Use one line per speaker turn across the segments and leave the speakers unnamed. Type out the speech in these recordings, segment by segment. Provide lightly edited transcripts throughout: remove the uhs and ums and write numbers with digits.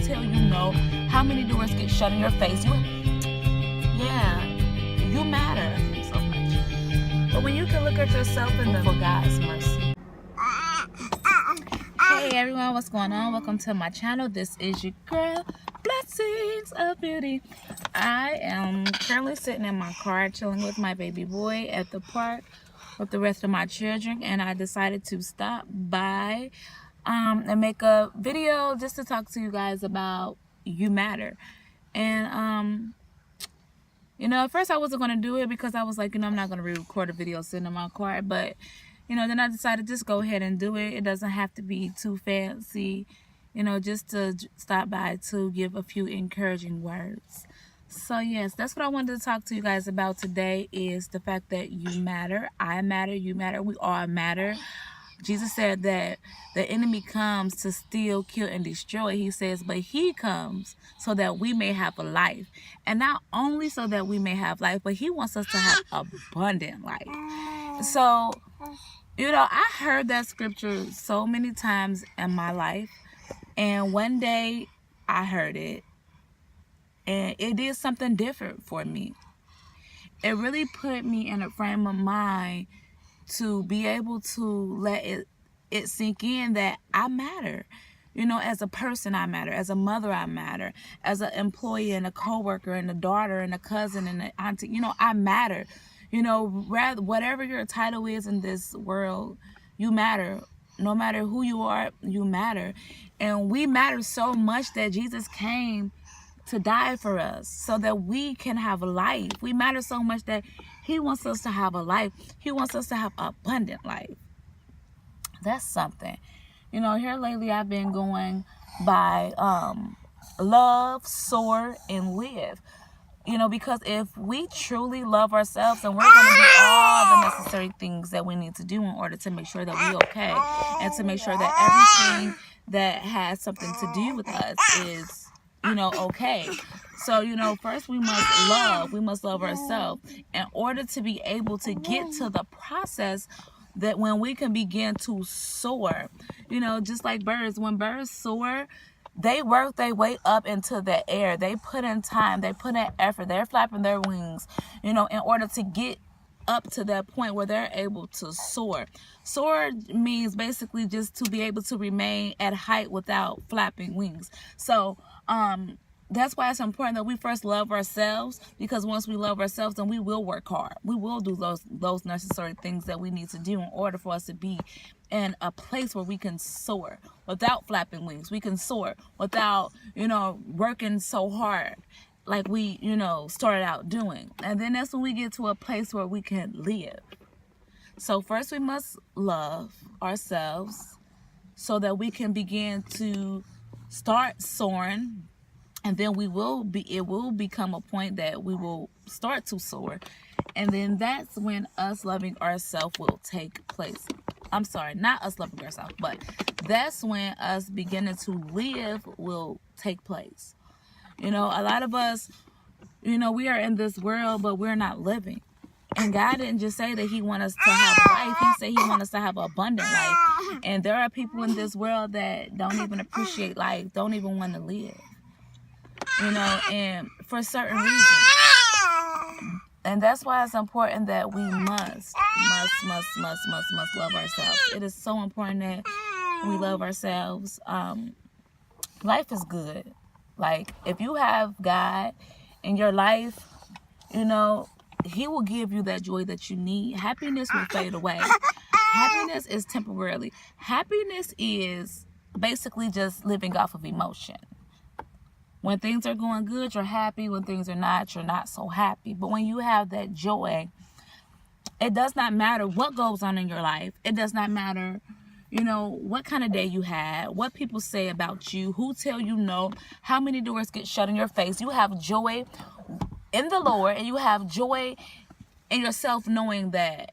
tell you no? How many doors get shut in your face? You matter so much. But when you can look at yourself in the for God's mercy. Hey everyone, what's going on? Welcome to my channel. This is your girl, Blessings of Beauty. I am currently sitting in my car chilling with my baby boy at the park with the rest of my children, and I decided to stop by and make a video just to talk to you guys about you matter. And you know, at first I wasn't going to do it because I was like, you know, I'm not going to record a video sitting in my car, but you know, then I decided just go ahead and do it. It doesn't have to be too fancy, you know, just to stop by to give a few encouraging words. So yes, that's what I wanted to talk to you guys about today, is the fact that you matter. I matter, you matter, we all matter. Jesus said that the enemy comes to steal, kill, and destroy. He says, but he comes so that we may have a life. And not only so that we may have life, but he wants us to have abundant life. So, you know, I heard that scripture so many times in my life. And one day I heard it, and it did something different for me. It really put me in a frame of mind to be able to let it sink in that I matter. You know, as a person, I matter. As a mother, I matter. As an employee and a coworker and a daughter and a cousin and an auntie, you know, I matter. You know, whatever your title is in this world, you matter. No matter who you are, you matter. And we matter so much that Jesus came to die for us so that we can have a life. We matter so much that he wants us to have a life. He wants us to have abundant life. That's something. You know, here lately I've been going by love, soar, and live. You know, because if we truly love ourselves, then we're going to do all the necessary things that we need to do in order to make sure that we're okay, and to make sure that everything that has something to do with us is, you know, okay. So, you know, first we must love ourselves in order to be able to get to the process that when we can begin to soar. You know, just like birds, when birds soar, they work their way up into the air. They put in time, they put in effort, they're flapping their wings, you know, in order to get up to that point where they're able to soar. Soar means basically just to be able to remain at height without flapping wings. So that's why it's important that we first love ourselves, because once we love ourselves, then we will work hard. We will do those necessary things that we need to do in order for us to be in a place where we can soar without flapping wings. We can soar without, you know, working so hard like we, you know, started out doing. And then that's when we get to a place where we can live. So first we must love ourselves so that we can begin to start soaring. And then it will become a point that we will start to soar. And then that's when us loving ourselves will take place. I'm sorry, not us loving ourselves, but that's when us beginning to live will take place. You know, a lot of us, you know, we are in this world, but we're not living. And God didn't just say that he wants us to have life. He said he wants us to have an abundant life. And there are people in this world that don't even appreciate life, don't even want to live. You know, and for certain reasons. And that's why it's important that we must love ourselves. It is so important that we love ourselves. Life is good. Like, if you have God in your life, you know, he will give you that joy that you need. Happiness will fade away. Happiness is temporarily. Happiness is basically just living off of emotion. When things are going good, you're happy. When things are not, you're not so happy. But when you have that joy, it does not matter what goes on in your life. It does not matter, you know, what kind of day you had, what people say about you, who tell you no, how many doors get shut in your face. You have joy in the Lord, and you have joy in yourself, knowing that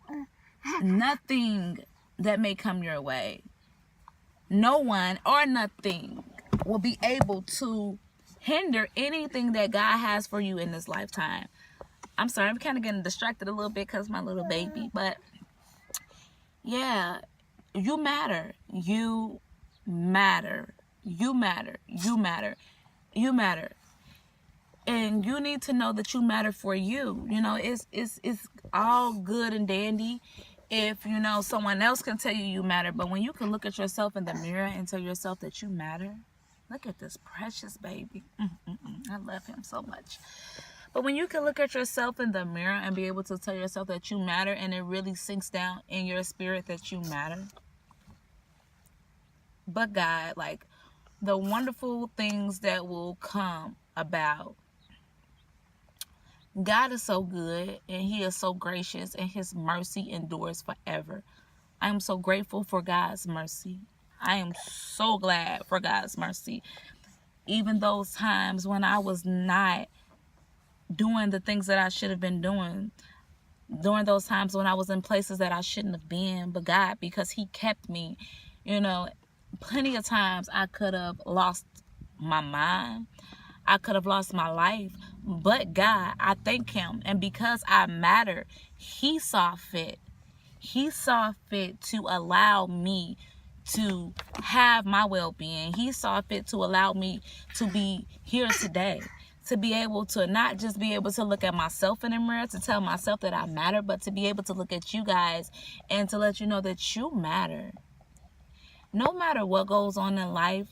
nothing that may come your way, no one or nothing will be able to hinder anything that God has for you in this lifetime. I'm sorry, I'm kind of getting distracted a little bit because my little baby, but yeah, you matter. You matter. You matter. You matter. You matter. And you need to know that you matter for you. You know, it's all good and dandy if, you know, someone else can tell you matter. But when you can look at yourself in the mirror and tell yourself that you matter, look at this precious baby. I love him so much. But when you can look at yourself in the mirror and be able to tell yourself that you matter, and it really sinks down in your spirit that you matter. But God, like, the wonderful things that will come about. God is so good, and he is so gracious, and his mercy endures forever. I am so grateful for God's mercy. I am so glad for God's mercy. Even those times when I was not doing the things that I should have been doing, during those times when I was in places that I shouldn't have been, but God, because he kept me, you know, plenty of times I could have lost my mind. I could have lost my life, but God, I thank him. And because I matter, he saw fit. He saw fit to allow me to have my well-being. He saw fit to allow me to be here today, to be able to not just be able to look at myself in the mirror, to tell myself that I matter, but to be able to look at you guys and to let you know that you matter. No matter what goes on in life,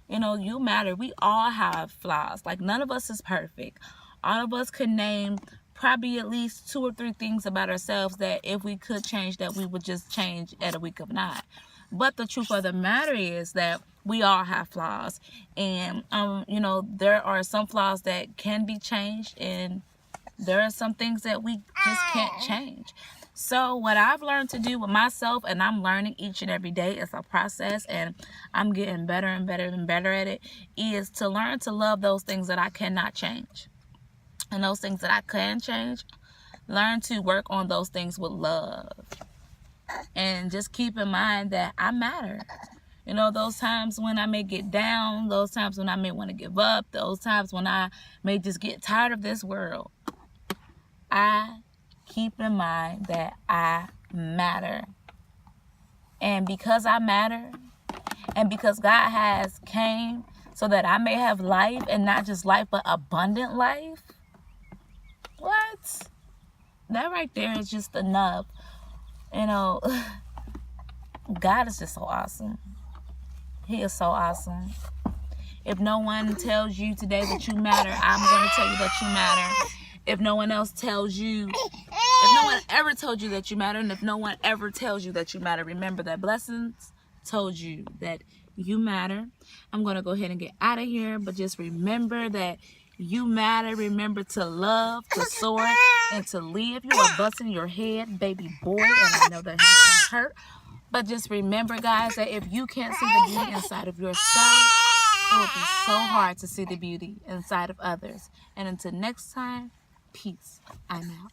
you know, you matter. We all have flaws. Like, none of us is perfect. All of us could name probably at least 2 or 3 things about ourselves that if we could change, that we would just change at a week of not. But the truth of the matter is that we all have flaws. And, you know, there are some flaws that can be changed, and there are some things that we just can't change. So what I've learned to do with myself, and I'm learning each and every day, it's a process, and I'm getting better and better and better at it, is to learn to love those things that I cannot change. And those things that I can change, learn to work on those things with love. And just keep in mind that I matter. You know, those times when I may get down, those times when I may want to give up, those times when I may just get tired of this world, I keep in mind that I matter. And because I matter, and because God has came so that I may have life, and not just life, but abundant life. What? That right there is just enough. You know, God is just so awesome. He is so awesome. If no one tells you today that you matter, I'm going to tell you that you matter. If no one else tells you, if no one ever told you that you matter, and if no one ever tells you that you matter, remember that Blessings told you that you matter. I'm going to go ahead and get out of here, but just remember that you matter. Remember to love, to soar, and to live. You are busting your head, baby boy, and I know that has to hurt. But just remember, guys, that if you can't see the beauty inside of yourself, it will be so hard to see the beauty inside of others. And until next time, peace. I'm out.